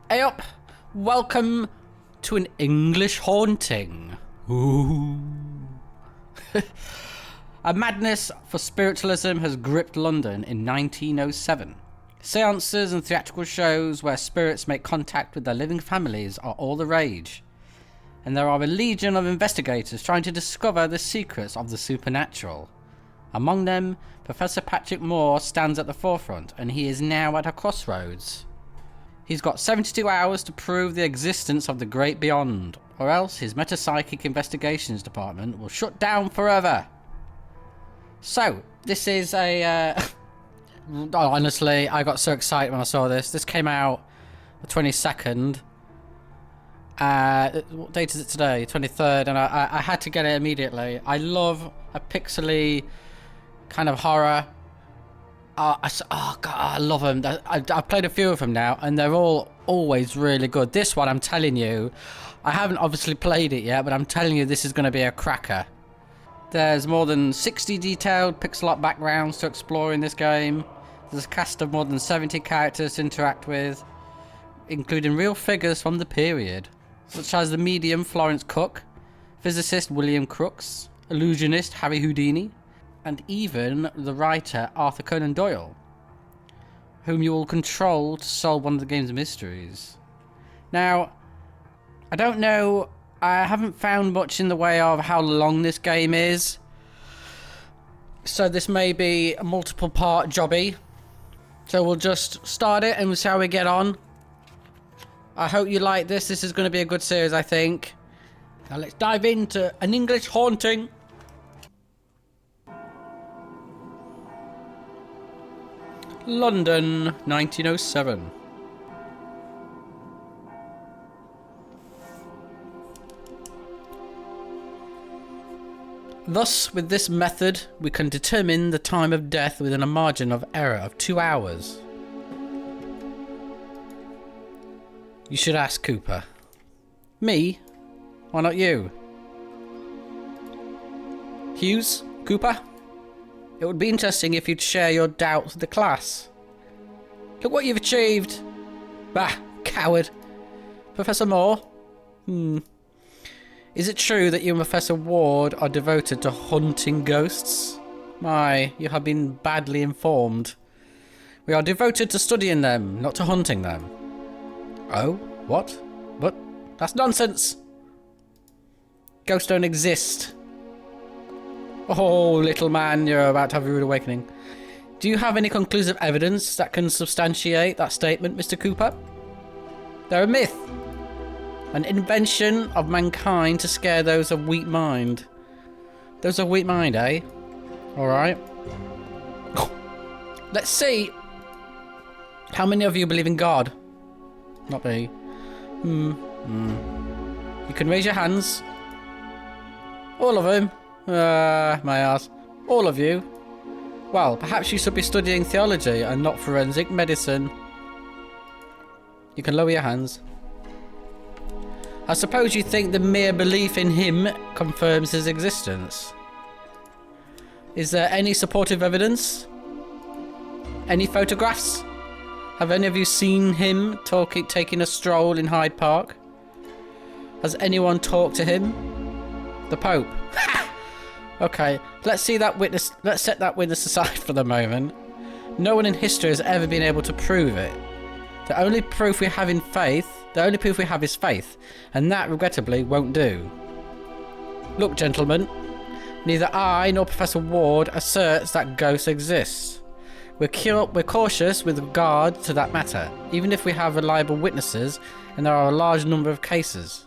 Hey up! Welcome to an English haunting. Ooh. A madness for spiritualism has gripped London in 1907. Seances and theatrical shows where spirits make contact with their living families are all the rage. And there are a legion of investigators trying to discover the secrets of the supernatural. Among them, Professor Patrick Moore stands at the forefront, and he is now at a crossroads. He's got 72 hours to prove the existence of the great beyond, or else his metapsychic investigations department will shut down forever. So, this is a... honestly, I got so excited when I saw this. This came out the 22nd. What date is it today? 23rd, and I had to get it immediately. I love a pixely kind of horror. Oh god, I love them. I've played a few of them now, and they're all always really good. This one, I'm telling you, I haven't obviously played it yet, but I'm telling you this is going to be a cracker. There's more than 60 detailed pixel art backgrounds to explore in this game. There's a cast of more than 70 characters to interact with, including real figures from the period, such as the medium Florence Cook, physicist William Crookes, illusionist Harry Houdini, and even the writer Arthur Conan Doyle, whom you will control to solve one of the game's mysteries. Now, I don't know, I haven't found much in the way of how long this game is, so this may be a multiple part jobby, so we'll just start it and we'll see how we get on. I hope you like this. This is going to be a good series, I think. Now let's dive into an English haunting. London, 1907. Thus, with this method, we can determine the time of death within a margin of error of 2 hours. You should ask Cooper. Me? Why not you? Hughes? Cooper? It would be interesting if you'd share your doubts with the class. Look what you've achieved! Bah, coward. Professor Moore? Is it true that you and Professor Ward are devoted to hunting ghosts? My, you have been badly informed. We are devoted to studying them, not to hunting them. Oh? What? But that's nonsense! Ghosts don't exist. Oh, little man, you're about to have a rude awakening. Do you have any conclusive evidence that can substantiate that statement, Mr. Cooper? They're a myth. An invention of mankind to scare those of weak mind. Those of weak mind, eh? Alright. Let's see. How many of you believe in God? Not me. You can raise your hands. All of them. My ass. All of you. Well, perhaps you should be studying theology and not forensic medicine. You can lower your hands. I suppose you think the mere belief in him confirms his existence. Is there any supportive evidence? Any photographs? Have any of you seen him taking a stroll in Hyde Park? Has anyone talked to him? The Pope. Okay, let's set that witness aside for the moment. No one in history has ever been able to prove it. The only proof we have is faith, and that regrettably won't do. Look, gentlemen, neither I nor Professor Ward asserts that ghosts exist. We're cautious with regard to that matter, even if we have reliable witnesses, and there are a large number of cases.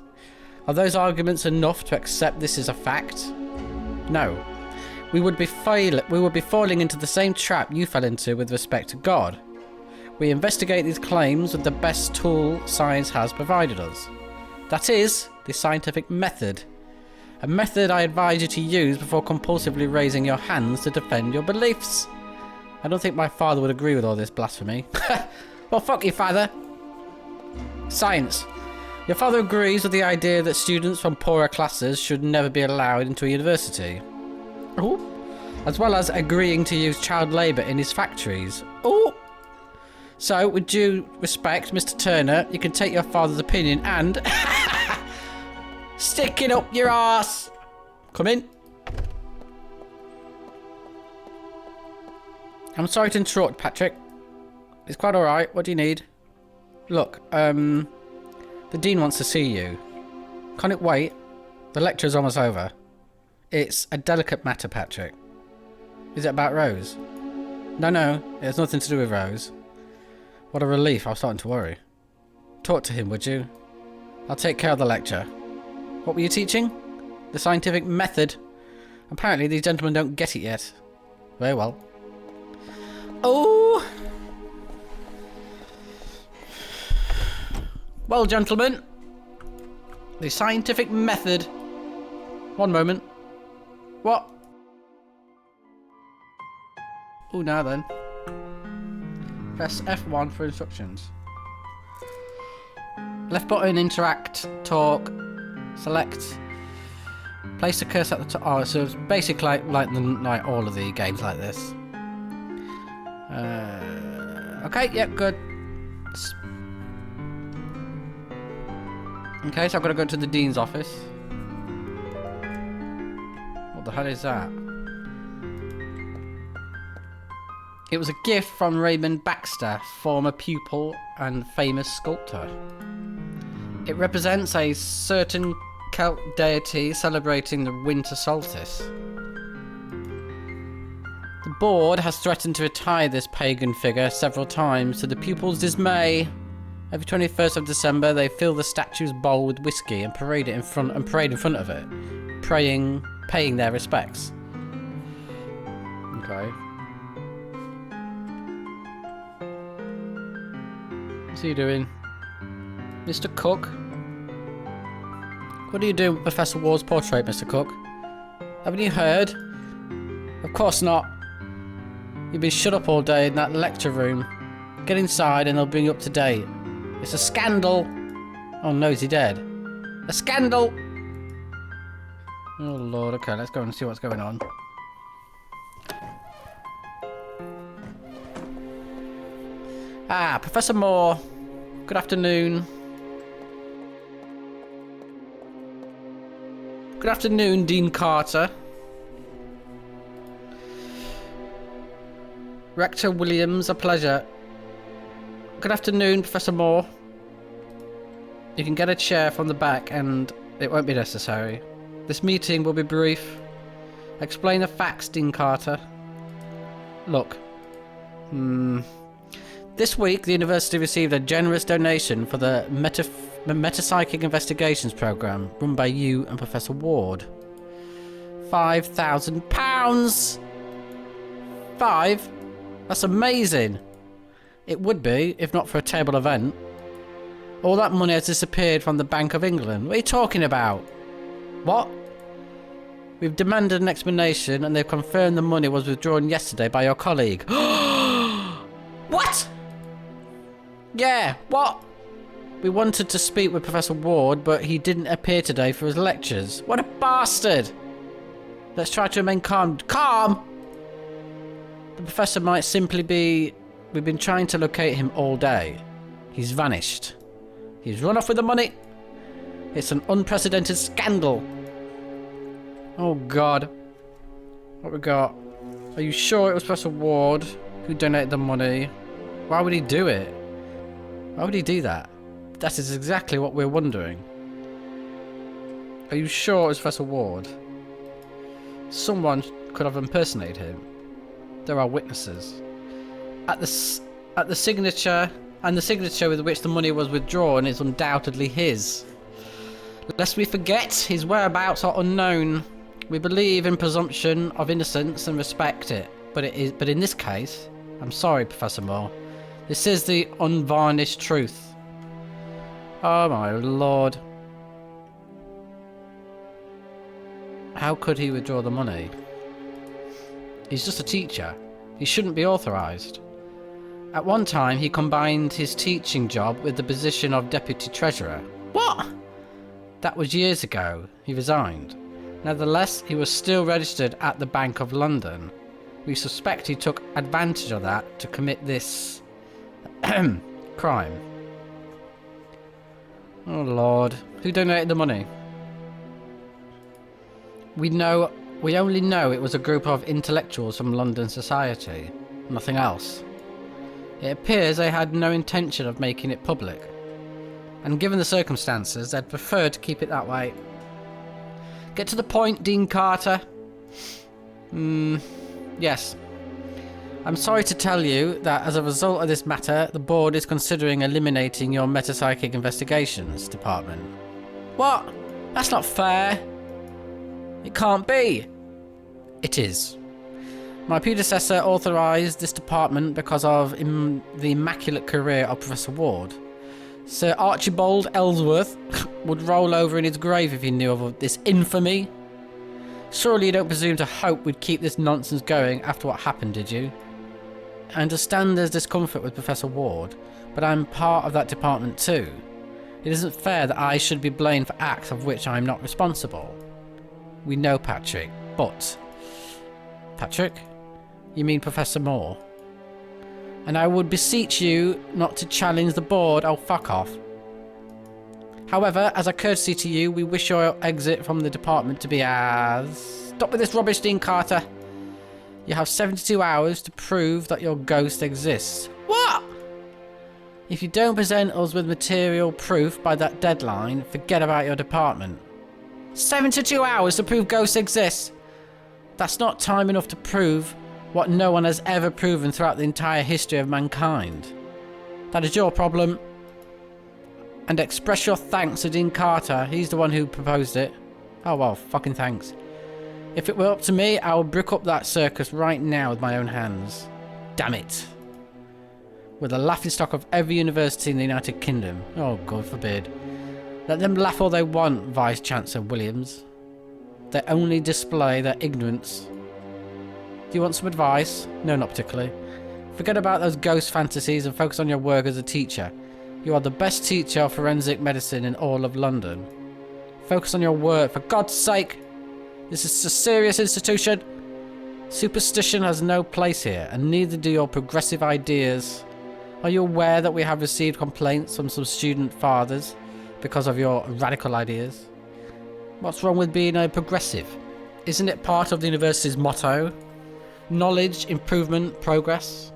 Are those arguments enough to accept this is a fact? No. We would be falling into the same trap you fell into with respect to God. We investigate these claims with the best tool science has provided us. That is, the scientific method. A method I advise you to use before compulsively raising your hands to defend your beliefs. I don't think my father would agree with all this blasphemy. Well, fuck you, father. Science. Your father agrees with the idea that students from poorer classes should never be allowed into a university. Ooh. As well as agreeing to use child labour in his factories. Ooh. So, with due respect, Mr. Turner, you can take your father's opinion and stick it up your ass. Come in. I'm sorry to interrupt, Patrick. It's quite alright. What do you need? Look, the Dean wants to see you. Can't it wait? The lecture's almost over. It's a delicate matter, Patrick. Is it about Rose? No, it has nothing to do with Rose. What a relief, I was starting to worry. Talk to him, would you? I'll take care of the lecture. What were you teaching? The scientific method. Apparently these gentlemen don't get it yet. Very well. Oh! Well, gentlemen. The scientific method. One moment. What? Oh, now then. Press F1 for instructions. Left button, interact, talk, select. Place the cursor at the top. Oh, so it's basically like all of the games like this. Okay, yep, good. Okay, so I've got to go to the Dean's office. What the hell is that? It was a gift from Raymond Baxter, former pupil and famous sculptor. It represents a certain Celt deity celebrating the winter solstice. The board has threatened to retire this pagan figure several times to the pupils' dismay. Every 21st of December, they fill the statue's bowl with whiskey and parade in front of it, paying their respects. Okay. What's he doing? Mr. Cook? What are you doing with Professor Ward's portrait, Mr. Cook? Haven't you heard? Of course not. You've been shut up all day in that lecture room. Get inside and they'll bring you up to date. It's a scandal! Oh no, is he dead? A scandal! Oh lord, okay, let's go and see what's going on. Ah, Professor Moore. Good afternoon. Good afternoon, Dean Carter. Rector Williams, a pleasure. Good afternoon, Professor Moore. You can get a chair from the back and it won't be necessary. This meeting will be brief. Explain the facts, Dean Carter. Look. This week, the university received a generous donation for the Metapsychic Investigations Program run by you and Professor Ward. £5,000! 5? That's amazing! It would be, if not for a terrible event. All that money has disappeared from the Bank of England. What are you talking about? What? We've demanded an explanation and they've confirmed the money was withdrawn yesterday by your colleague. What? Yeah, what? We wanted to speak with Professor Ward, but he didn't appear today for his lectures. What a bastard! Let's try to remain calm. Calm? The professor might simply be... We've been trying to locate him all day. He's vanished. He's run off with the money. It's an unprecedented scandal. Oh God. What we got? Are you sure it was Professor Ward who donated the money? Why would he do it? Why would he do that? That is exactly what we're wondering. Are you sure it was Professor Ward? Someone could have impersonated him. There are witnesses. At the signature, and the signature with which the money was withdrawn is undoubtedly his. Lest we forget, his whereabouts are unknown. We believe in presumption of innocence and respect it. But in this case, I'm sorry, Professor Moore. This is the unvarnished truth. Oh my lord. How could he withdraw the money? He's just a teacher. He shouldn't be authorised. At one time, he combined his teaching job with the position of Deputy Treasurer. What? That was years ago. He resigned. Nevertheless, he was still registered at the Bank of London. We suspect he took advantage of that to commit this Crime. Oh Lord. Who donated the money? We only know it was a group of intellectuals from London society. Nothing else. It appears they had no intention of making it public. And given the circumstances, they'd prefer to keep it that way. Get to the point, Dean Carter. Yes. I'm sorry to tell you that as a result of this matter, the board is considering eliminating your metapsychic investigations department. What? That's not fair. It can't be. It is. My predecessor authorised this department because of the immaculate career of Professor Ward. Sir Archibald Ellsworth would roll over in his grave if he knew of this infamy. Surely you don't presume to hope we'd keep this nonsense going after what happened, did you? I understand there's discomfort with Professor Ward, but I'm part of that department too. It isn't fair that I should be blamed for acts of which I'm not responsible. We know Patrick, but... Patrick? You mean Professor Moore? And I would beseech you not to challenge the board. Oh, fuck off. However, as a courtesy to you, we wish your exit from the department to be as... Stop with this rubbish, Dean Carter. You have 72 hours to prove that your ghost exists. What? If you don't present us with material proof by that deadline, forget about your department. 72 hours to prove ghosts exist? That's not time enough to prove what no one has ever proven throughout the entire history of mankind. That is your problem. And express your thanks to Dean Carter. He's the one who proposed it. Oh well, fucking thanks. If it were up to me, I would brick up that circus right now with my own hands. Damn it. We're the laughingstock of every university in the United Kingdom. Oh, God forbid. Let them laugh all they want, Vice Chancellor Williams. They only display their ignorance. Do you want some advice? No, not particularly. Forget about those ghost fantasies and focus on your work as a teacher. You are the best teacher of forensic medicine in all of London. Focus on your work, for God's sake! This is a serious institution. Superstition has no place here, and neither do your progressive ideas. Are you aware that we have received complaints from some student fathers because of your radical ideas? What's wrong with being a progressive? Isn't it part of the university's motto? Knowledge, improvement, progress?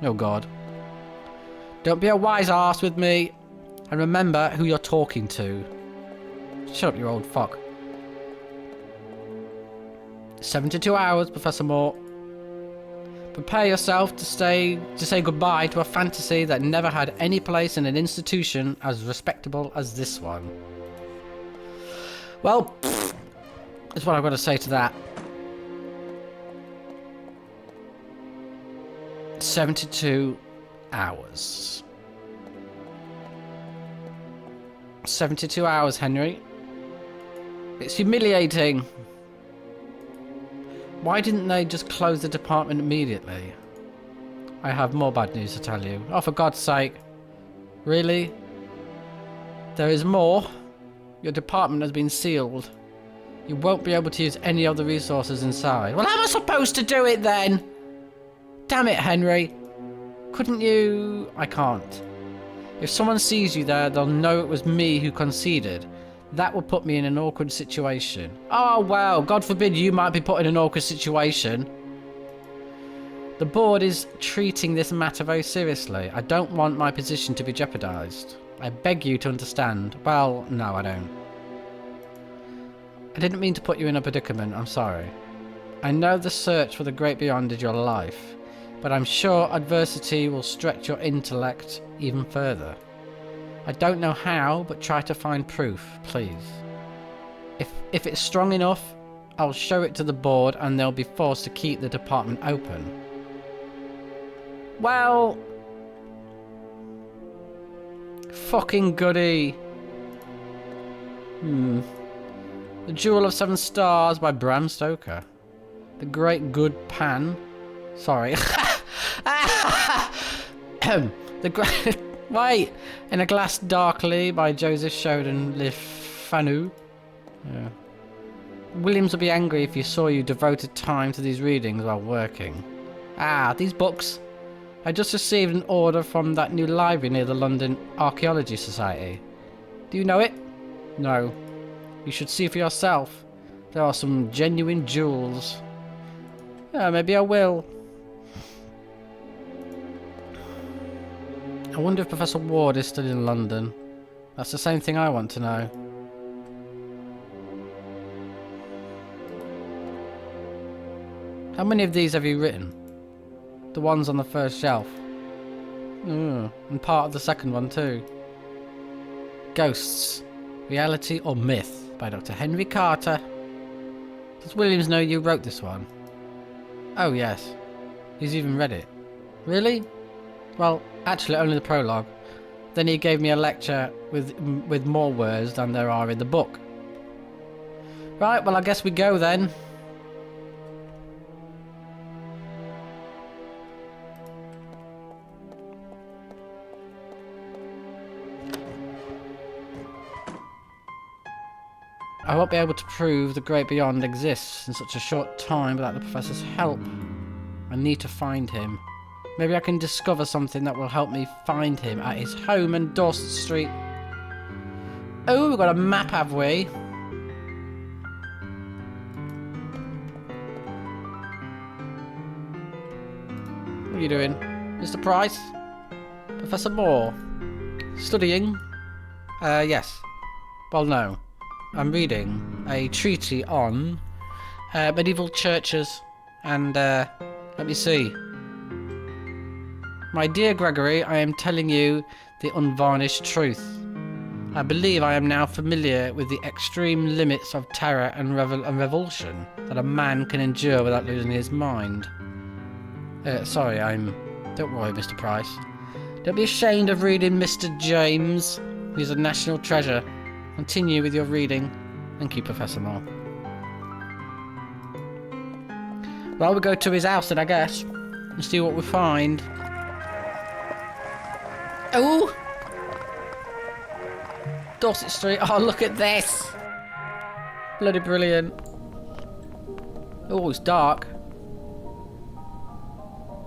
Oh God. Don't be a wise arse with me. And remember who you're talking to. Shut up, you old fuck. 72 hours, Professor Moore. Prepare yourself to say goodbye to a fantasy that never had any place in an institution as respectable as this one. Well, that's what I've got to say to that. 72 hours. 72 hours, Henry. It's humiliating. Why didn't they just close the department immediately? I have more bad news to tell you. Oh, for God's sake. Really? There is more. Your department has been sealed. You won't be able to use any of the resources inside. Well, how am I supposed to do it then? Damn it, Henry. Couldn't you... I can't. If someone sees you there, they'll know it was me who conceded. That will put me in an awkward situation. Oh, well, God forbid you might be put in an awkward situation. The board is treating this matter very seriously. I don't want my position to be jeopardized. I beg you to understand. Well, no, I don't. I didn't mean to put you in a predicament. I'm sorry. I know the search for the great beyond is your life, but I'm sure adversity will stretch your intellect even further. I don't know how, but try to find proof, please. If it's strong enough, I'll show it to the board and they'll be forced to keep the department open. Well... Fucking goody. The Jewel of 7 Stars by Bram Stoker. The Great Good Pan. Sorry. The Great... Wait! In a Glass Darkly by Joseph Shoden Le Fanu. Yeah. Williams would be angry if he saw you devoted time to these readings while working. Ah, these books. I just received an order from that new library near the London Archaeology Society. Do you know it? No. You should see for yourself. There are some genuine jewels. Yeah, maybe I will. I wonder if Professor Ward is still in London. That's the same thing I want to know. How many of these have you written? The ones on the first shelf. And part of the second one too. Ghosts. Reality or Myth by Dr. Henry Carter. Does Williams know you wrote this one? Oh yes. He's even read it. Really? Well, actually only the prologue. Then he gave me a lecture with more words than there are in the book. Right, well I guess we go then. I won't be able to prove the great beyond exists in such a short time without the professor's help. I need to find him. Maybe I can discover something that will help me find him at his home in Dorset Street. Oh, we've got a map, have we? What are you doing? Mr. Price? Professor Moore? Studying? Yes. Well, no. I'm reading a treatise on medieval churches and, let me see. My dear Gregory, I am telling you the unvarnished truth. I believe I am now familiar with the extreme limits of terror and revulsion that a man can endure without losing his mind. Sorry, Don't worry, Mr. Price. Don't be ashamed of reading Mr. James. He's a national treasure. Continue with your reading. Thank you, Professor Moore. Well, we'll go to his house then, I guess, and see what we find. Oh! Dorset Street. Oh, look at this! Bloody brilliant. Oh, it's dark.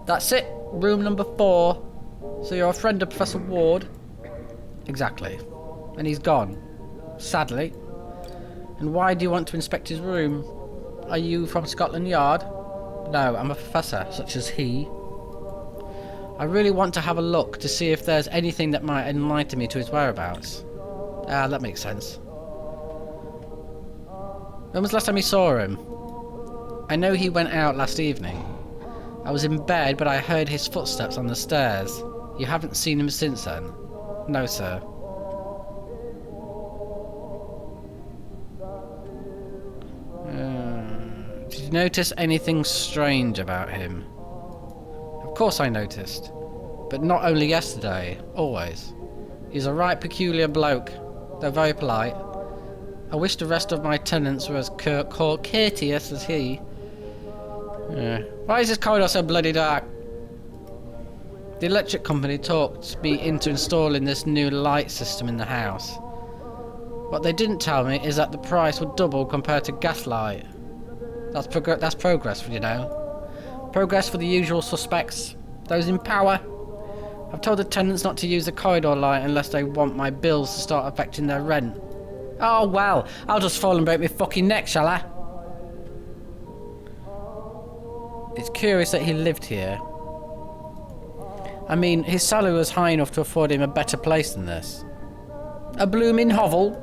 That's it. Room number 4. So you're a friend of Professor Ward. Exactly. And he's gone. Sadly. And why do you want to inspect his room? Are you from Scotland Yard? No, I'm a professor, such as he. I really want to have a look to see if there's anything that might enlighten me to his whereabouts. Ah, that makes sense. When was the last time you saw him? I know he went out last evening. I was in bed, but I heard his footsteps on the stairs. You haven't seen him since then? No, sir. Did you notice anything strange about him? Of course I noticed. But not only yesterday, always. He's a right peculiar bloke, though very polite. I wish the rest of my tenants were as courteous as he. Why is this corridor so bloody dark? The electric company talked me into installing this new light system in the house. What they didn't tell me is that the price would double compared to gaslight. That's progress, you know. Progress for the usual suspects, those in power. I've told the tenants not to use the corridor light unless they want my bills to start affecting their rent. Oh well, I'll just fall and break my fucking neck, shall I? It's curious that he lived here. I mean, his salary was high enough to afford him a better place than this. A blooming hovel?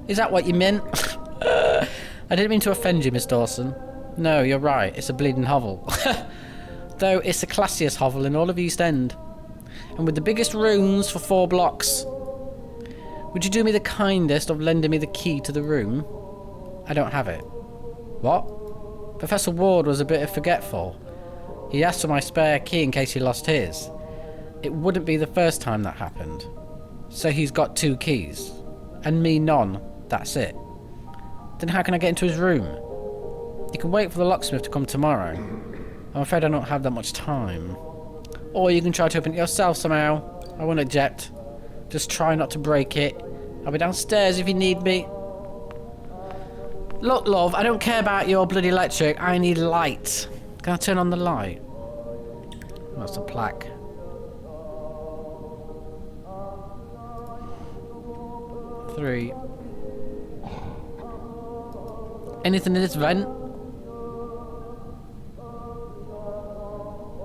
Is that what you meant? I didn't mean to offend you, Miss Dawson. No, you're right, it's a bleeding hovel. Though it's the classiest hovel in all of East End. And with the biggest rooms for 4 blocks. Would you do me the kindest of lending me the key to the room? I don't have it. What? Professor Ward was a bit forgetful. He asked for my spare key in case he lost his. It wouldn't be the first time that happened. So he's got 2 keys. And me none. That's it. Then how can I get into his room? You can wait for the locksmith to come tomorrow. I'm afraid I don't have that much time. Or you can try to open it yourself somehow. I won't object. Just try not to break it. I'll be downstairs if you need me. Look, love, I don't care about your bloody electric. I need light. Can I turn on the light? What's the plaque? 3. Anything in this vent?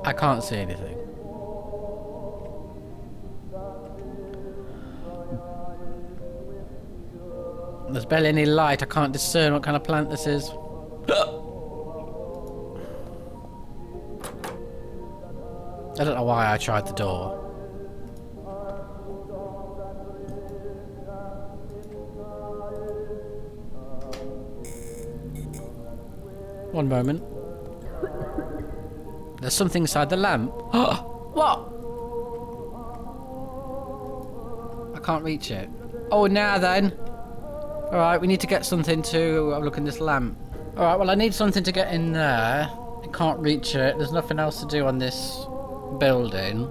I can't see anything. There's barely any light. I can't discern what kind of plant this is. I don't know why I tried the door. One moment. There's something inside the lamp. What? I can't reach it. Oh, now then. Alright, we need to get something to look in this lamp. Alright, well I need something to get in there. I can't reach it. There's nothing else to do on this building.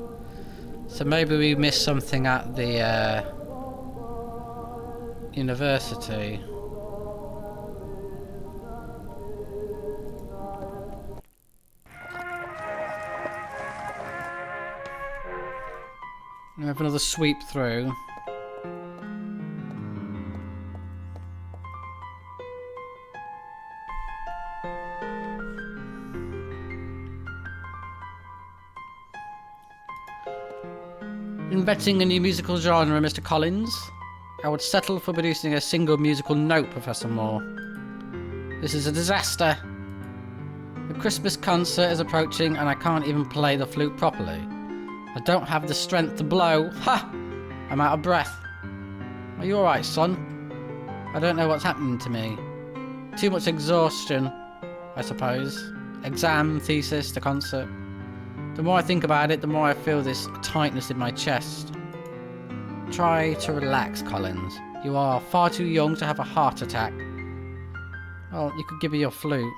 So maybe we missed something at the university. We have another sweep through. Inventing a new musical genre, Mr. Collins. I would settle for producing a single musical note, Professor Moore. This is a disaster. The Christmas concert is approaching and I can't even play the flute properly. I don't have the strength to blow. Ha! I'm out of breath. Are you alright, son? I don't know what's happening to me. Too much exhaustion, I suppose. Exam, thesis, the concert. The more I think about it, the more I feel this tightness in my chest. Try to relax, Collins. You are far too young to have a heart attack. Well, you could give me your flute.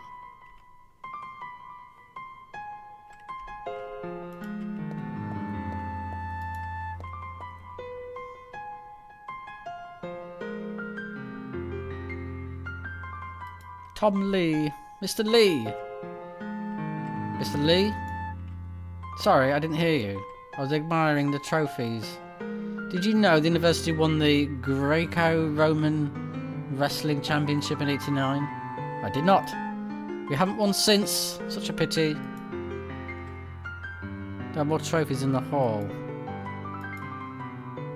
Tom Lee. Mr. Lee. Mr. Lee? Sorry, I didn't hear you. I was admiring the trophies. Did you know the university won the Greco-Roman Wrestling Championship in '89? I did not. We haven't won since. Such a pity. There are more trophies in the hall.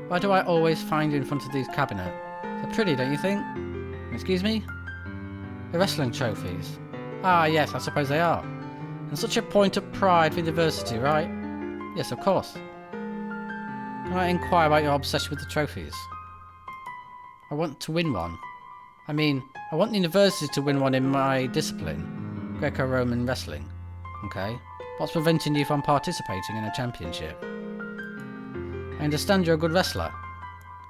Why do I always find you in front of these cabinets? They're pretty, don't you think? Excuse me? The wrestling trophies. Ah, yes, I suppose they are. And such a point of pride for the university, right? Yes, of course. Can I inquire about your obsession with the trophies? I want to win one. I mean, I want the university to win one in my discipline. Greco-Roman wrestling. Okay. What's preventing you from participating in a championship? I understand you're a good wrestler.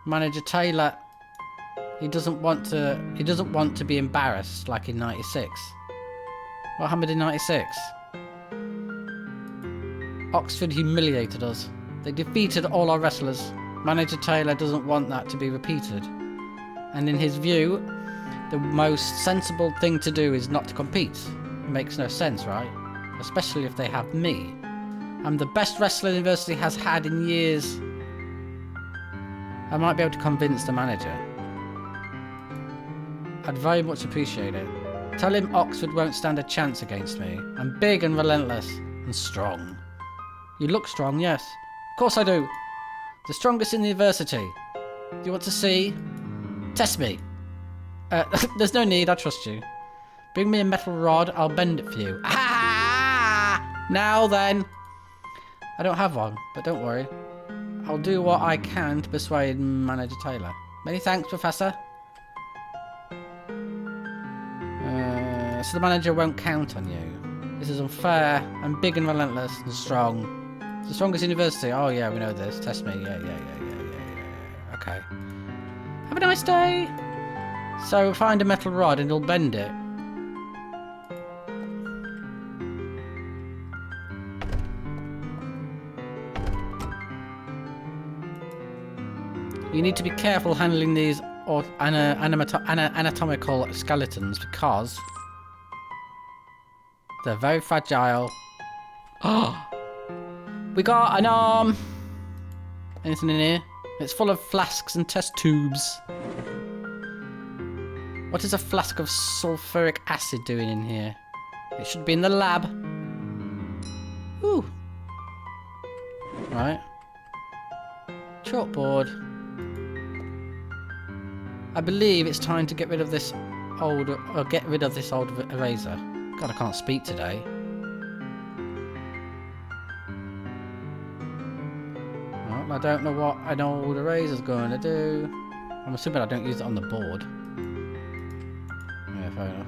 Manager Taylor... He doesn't want to be embarrassed like in '96. What happened in '96? Oxford humiliated us. They defeated all our wrestlers. Manager Taylor doesn't want that to be repeated. And in his view, the most sensible thing to do is not to compete. It makes no sense, right? Especially if they have me. I'm the best wrestler the university has had in years. I might be able to convince the manager. I'd very much appreciate it. Tell him Oxford won't stand a chance against me. I'm big and relentless and strong. You look strong, yes. Of course I do. The strongest in the university. Do you want to see? Test me. There's no need, I trust you. Bring me a metal rod, I'll bend it for you. Ah! Now then. I don't have one, but don't worry. I'll do what I can to persuade Manager Taylor. Many thanks, Professor. So the manager won't count on you. This is unfair. I'm big and relentless and strong. It's the strongest university. Oh yeah, we know this. Test me. Yeah. Okay. Have a nice day. So find a metal rod and it'll bend it. You need to be careful handling these anatomical skeletons because they're very fragile. Oh! We got an arm! Anything in here? It's full of flasks and test tubes. What is a flask of sulfuric acid doing in here? It should be in the lab. Ooh. Right. Chalkboard. I believe it's time to get rid of this old eraser. God, I can't speak today. Well, I don't know what an old eraser's going to do. I'm assuming I don't use it on the board. Yeah, fair enough.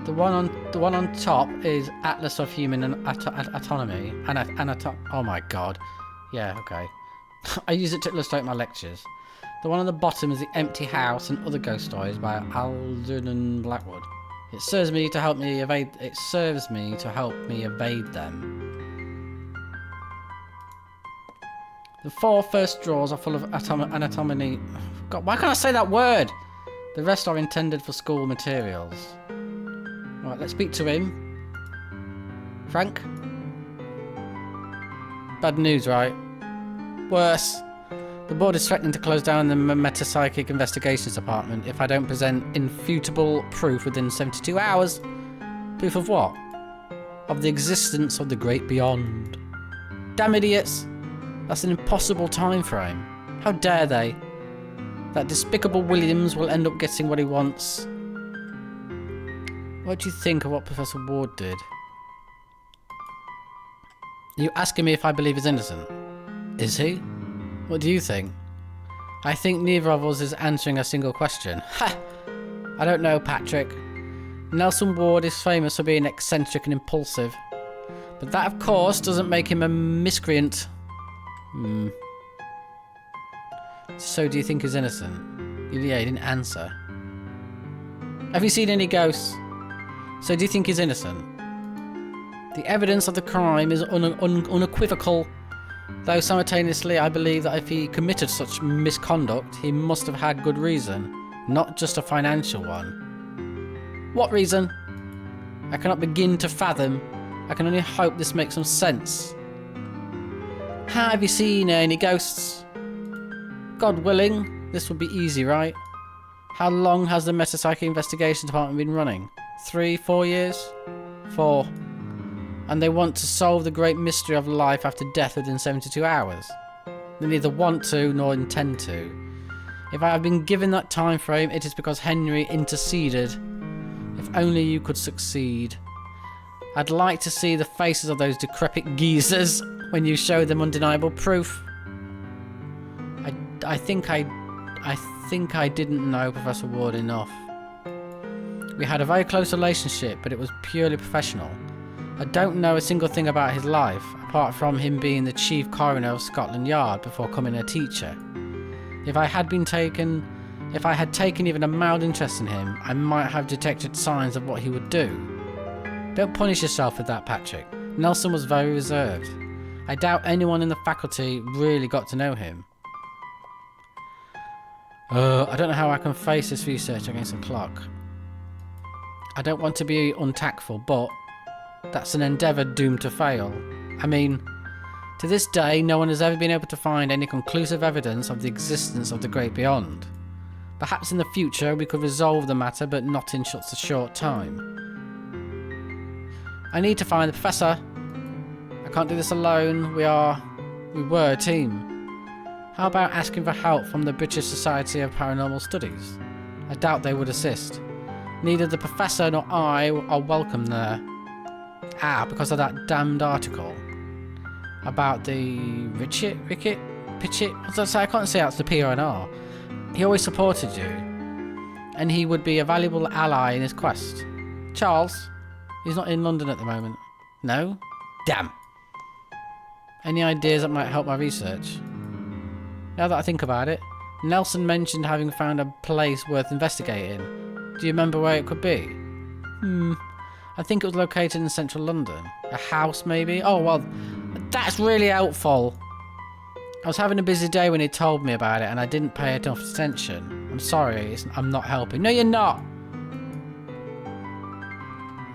The one on top is Atlas of Human Autonomy. Oh my god. Yeah, okay. I use it to illustrate my lectures. The one on the bottom is The Empty House and Other Ghost Stories by Algernon Blackwood. It serves me to help me evade them. The 4 first drawers are full of anatomy. God, why can't I say that word? The rest are intended for school materials. Right, let's speak to him. Frank? Bad news, right? Worse. The board is threatening to close down the Metapsychic Investigations Department if I don't present infutable proof within 72 hours. Proof of what? Of the existence of the great beyond. Damn idiots! That's an impossible time frame. How dare they? That despicable Williams will end up getting what he wants. What do you think of what Professor Ward did? Are you asking me if I believe he's innocent? Is he? What do you think? I think neither of us is answering a single question. Ha! I don't know, Patrick. Nelson Ward is famous for being eccentric and impulsive. But that, of course, doesn't make him a miscreant. So do you think he's innocent? Yeah, he didn't answer. Have you seen any ghosts? So do you think he's innocent? The evidence of the crime is unequivocal. Though simultaneously I believe that if he committed such misconduct, he must have had good reason, not just a financial one. What reason? I cannot begin to fathom. I can only hope this makes some sense. Have you seen any ghosts? God willing, this would be easy, right? How long has the Metapsychic Investigation Department been running? 3, 4 years? 4. And they want to solve the great mystery of life after death within 72 hours. They neither want to nor intend to. If I have been given that time frame, it is because Henry interceded. If only you could succeed. I'd like to see the faces of those decrepit geezers when you show them undeniable proof. I think I didn't know Professor Ward enough. We had a very close relationship, but it was purely professional. I don't know a single thing about his life, apart from him being the chief coroner of Scotland Yard before becoming a teacher. If I had taken even a mild interest in him, I might have detected signs of what he would do. Don't punish yourself with that, Patrick. Nelson was very reserved. I doubt anyone in the faculty really got to know him. I don't know how I can face this research against the clock. I don't want to be untactful, but that's an endeavour doomed to fail. I mean, to this day, no one has ever been able to find any conclusive evidence of the existence of the great beyond. Perhaps in the future we could resolve the matter, but not in such a short time. I need to find the professor. I can't do this alone. We were a team. How about asking for help from the British Society of Paranormal Studies? I doubt they would assist. Neither the professor nor I are welcome there. Because of that damned article about the Pitchett? What's that say? I can't say that's the P or an R. He always supported you, and he would be a valuable ally in his quest. Charles? He's not in London at the moment. No? Damn. Any ideas that might help my research? Now that I think about it, Nelson mentioned having found a place worth investigating. Do you remember where it could be? I think it was located in central London. A house, maybe? Oh, well, that's really helpful. I was having a busy day when he told me about it, and I didn't pay enough attention. I'm sorry, I'm not helping. No, you're not!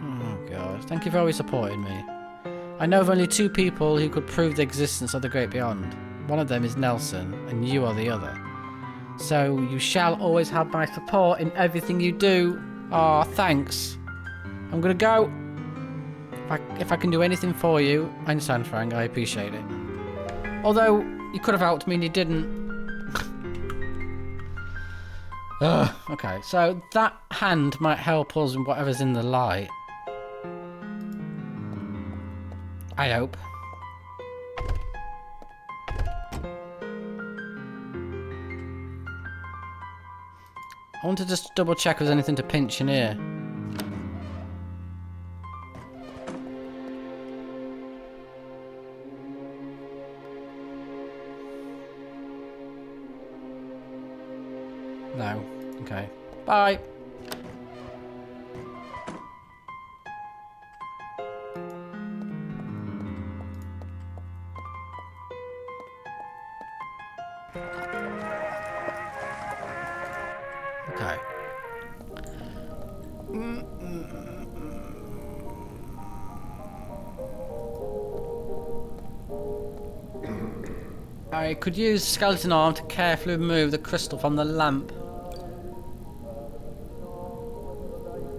Oh, God. Thank you for always supporting me. I know of only 2 people who could prove the existence of the great beyond. One of them is Nelson, and you are the other. So you shall always have my support in everything you do. Aw, thanks. I'm gonna go. If I can do anything for you, I understand, Frank. I appreciate it. Although, you could have helped me and you didn't. Ugh. Okay, so that hand might help us in whatever's in the light. I hope. I want to just double check if there's anything to pinch in here. No. Okay. Bye. Okay. I could use skeleton arm to carefully remove the crystal from the lamp.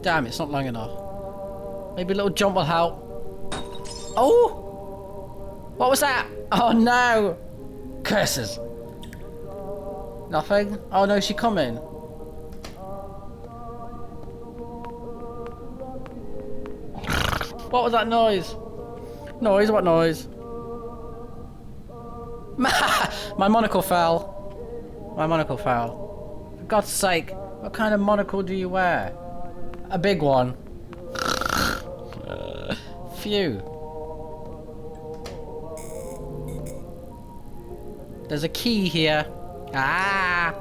Damn, it's not long enough. Maybe a little jump will help. Oh! What was that? Oh no! Curses! Nothing? Oh no, is she coming? What was that noise? Noise? What noise? My monocle fell. My monocle fell. For God's sake, what kind of monocle do you wear? A big one. Phew. There's a key here. Ah!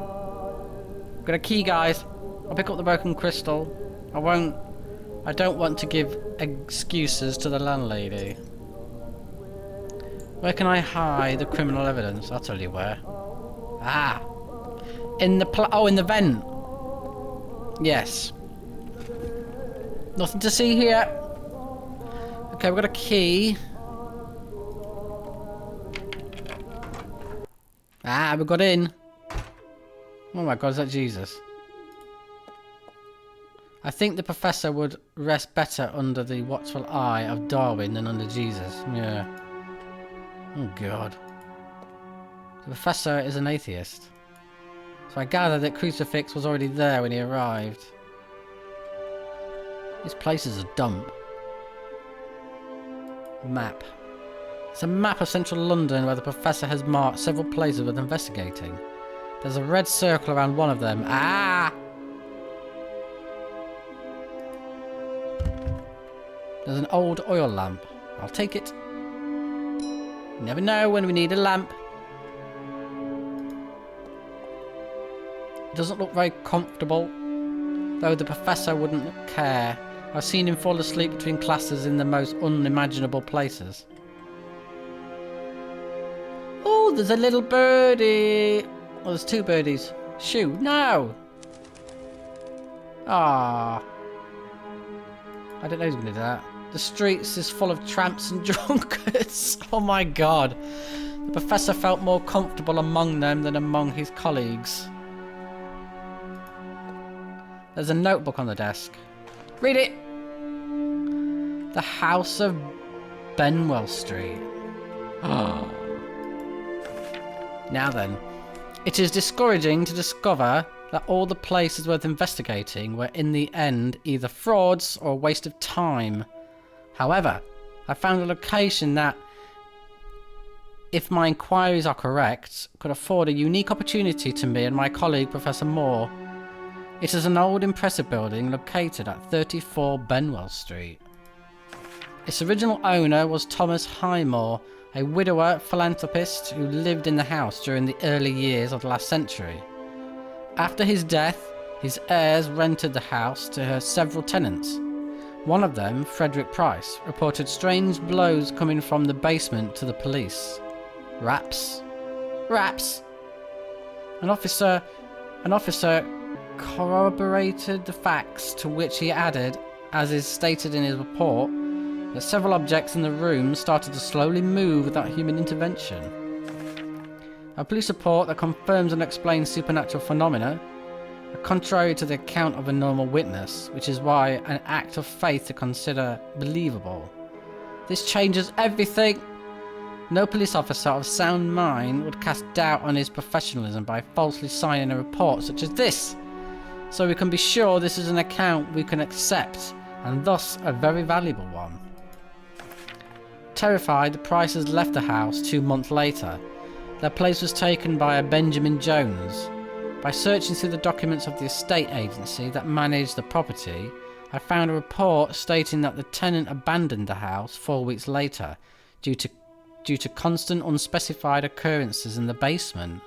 Got a key, guys. I'll pick up the broken crystal. I don't want to give excuses to the landlady. Where can I hide the criminal evidence? I'll tell you where. Ah! In the vent. Yes. Nothing to see here. Okay, we've got a key. Ah, we got in. Oh my God, is that Jesus? I think the professor would rest better under the watchful eye of Darwin than under Jesus. Yeah. Oh God. The professor is an atheist. So I gather that crucifix was already there when he arrived. This place is a dump. Map. It's a map of central London where the professor has marked several places worth investigating. There's a red circle around one of them. Ah! There's an old oil lamp. I'll take it. You never know when we need a lamp. It doesn't look very comfortable, though the professor wouldn't care. I've seen him fall asleep between classes in the most unimaginable places. Oh, there's a little birdie. Oh, there's two birdies. Shoo, no! Ah. I didn't know he was going to do that. The streets is full of tramps and drunkards. Oh my God. The professor felt more comfortable among them than among his colleagues. There's a notebook on the desk. Read it! The House of Benwell Street. Now then, it is discouraging to discover that all the places worth investigating were in the end either frauds or a waste of time. However, I found a location that, if my inquiries are correct, could afford a unique opportunity to me and my colleague Professor Moore. It is an old impressive building located at 34 Benwell Street. Its original owner was Thomas Highmore, a widower philanthropist who lived in the house during the early years of the last century. After his death, his heirs rented the house to her several tenants. One of them, Frederick Price, reported strange blows coming from the basement to the police. Raps. Raps! An officer corroborated the facts, to which he added, as is stated in his report, that several objects in the room started to slowly move without human intervention. A police report that confirms unexplained supernatural phenomena, contrary to the account of a normal witness, which is why an act of faith to consider believable. This changes everything. No police officer of sound mind would cast doubt on his professionalism by falsely signing a report such as this. So we can be sure this is an account we can accept, and thus a very valuable one. Terrified, the Prices left the house 2 months later. Their place was taken by a Benjamin Jones. By searching through the documents of the estate agency that managed the property, I found a report stating that the tenant abandoned the house 4 weeks later due to constant unspecified occurrences in the basement.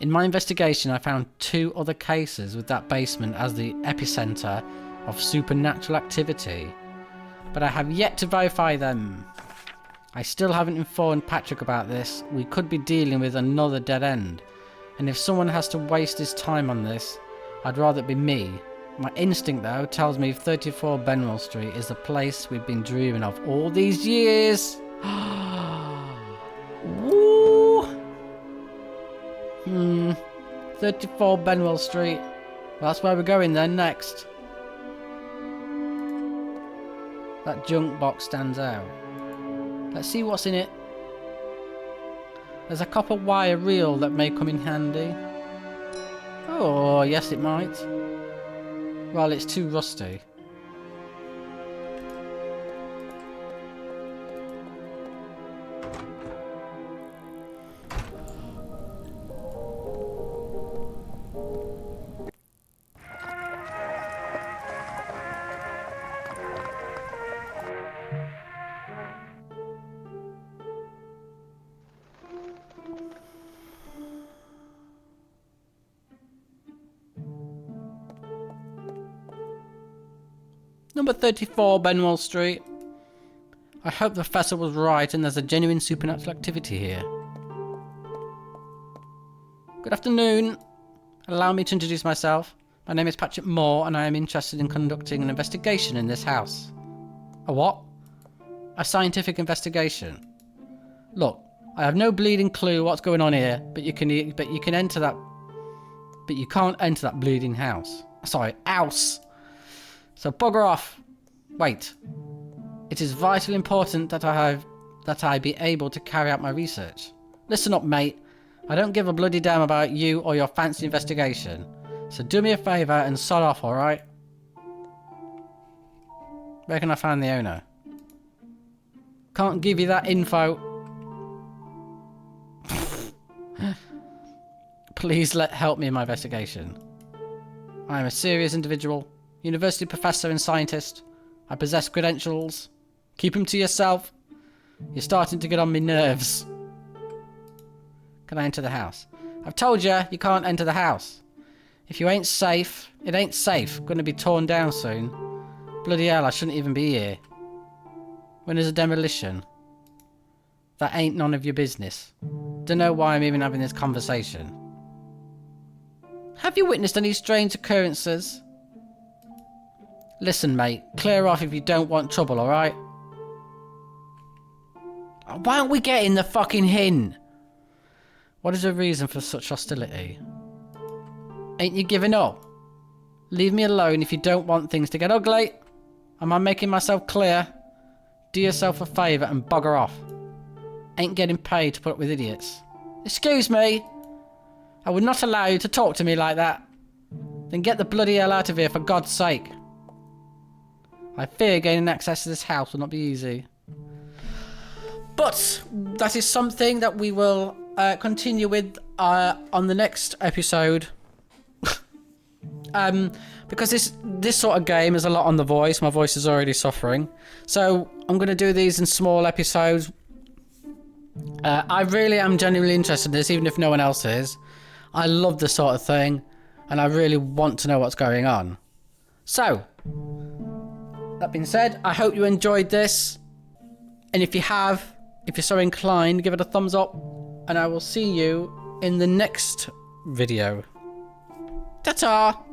In my investigation, I found 2 other cases with that basement as the epicenter of supernatural activity, but I have yet to verify them. I still haven't informed Patrick about this. We could be dealing with another dead end, and if someone has to waste his time on this, I'd rather it be me. My instinct, though, tells me 34 Benwell Street is the place we've been dreaming of all these years. Woo! 34 Benwell Street. Well, that's where we're going then next. That junk box stands out. Let's see what's in it. There's a copper wire reel that may come in handy. Oh, yes it might. Well, it's too rusty. Number 34 Benwell Street. I hope the professor was right and there's a genuine supernatural activity here. Good afternoon. Allow me to introduce myself. My name is Patrick Moore and I am interested in conducting an investigation in this house. A what? A scientific investigation. Look, I have no bleeding clue what's going on here, but you can enter that. But you can't enter that bleeding house. Sorry, house. So bugger off. Wait. It is vitally important that I be able to carry out my research. Listen up, mate. I don't give a bloody damn about you or your fancy investigation. So do me a favour and sod off, alright? Where can I find the owner? Can't give you that info. Please help me in my investigation. I am a serious individual. University professor and scientist. I possess credentials. Keep them to yourself. You're starting to get on my nerves. Can I enter the house? I've told you, you can't enter the house. If you ain't safe, it ain't safe. Gonna be torn down soon. Bloody hell, I shouldn't even be here. When is a demolition? That ain't none of your business. Don't know why I'm even having this conversation. Have you witnessed any strange occurrences? Listen, mate, clear off if you don't want trouble, alright? Why aren't we getting the fucking hint? What is the reason for such hostility? Ain't you giving up? Leave me alone if you don't want things to get ugly. Am I making myself clear? Do yourself a favour and bugger off. Ain't getting paid to put up with idiots. Excuse me? I would not allow you to talk to me like that. Then get the bloody hell out of here for God's sake. I fear gaining access to this house will not be easy. But that is something that we will continue with on the next episode. Because this sort of game is a lot on the voice. My voice is already suffering. So I'm going to do these in small episodes. I really am genuinely interested in this, even if no one else is. I love this sort of thing. And I really want to know what's going on. So, that being said, I hope you enjoyed this. And if you have, if you're so inclined, give it a thumbs up. And I will see you in the next video. Ta-ta!